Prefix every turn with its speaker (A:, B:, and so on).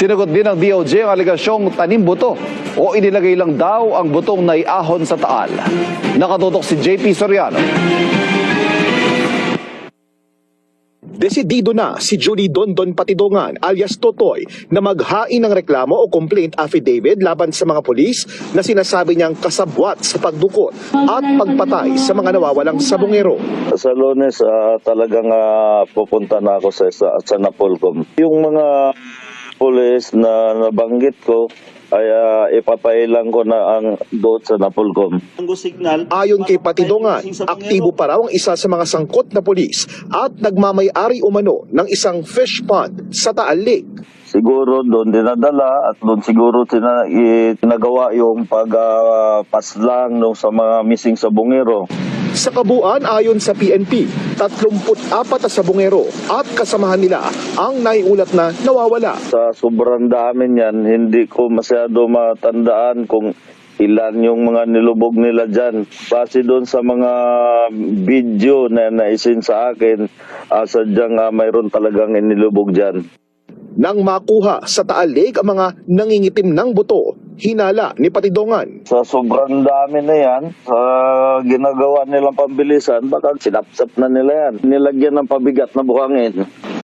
A: Sinagot din ng DOJ ang aligasyong tanim buto o inilagay lang daw ang butong naiahon sa Taal. Nakatutok si JP Soriano.
B: Desidido na si Julie Dondon Patidongan alias Totoy na maghain ng reklamo o complaint affidavit laban sa mga pulis na sinasabi niyang kasabwat sa pagdukot at pagpatay sa mga nawawalang sabongero.
C: Sa Lunes, talagang pupunta na ako sa Napolcom. Yung mga pulis na nabanggit ko, ay ipapailang ko na ang doon sa Napolcom.
B: Ayon kay Patidongan, aktibo pa raw ang isa sa mga sangkot na pulis at nagmamay-ari umano ng isang fish pond sa Taal Lake.
C: Siguro doon dinadala at doon siguro tinagawa yung pagpaslang sa mga missing sabongero.
B: Sa kabuuan, ayon sa PNP, 34 na sabongero at kasamahan nila ang naiulat na nawawala.
C: Sa sobrang dami niyan, hindi ko masyado matandaan kung ilan yung mga nilubog nila dyan. Base doon sa mga video na naisin sa akin, sadyang mayroon talagang inilubog dyan.
B: Nang makuha sa Taal Lake ang mga nangingitim ng buto, hinala ni Patidongan.
C: Sa sobrang dami na yan, sa ginagawa nilang pambilisan, baka sinapsap na nila yan. Nilagyan ng pabigat na buhangin.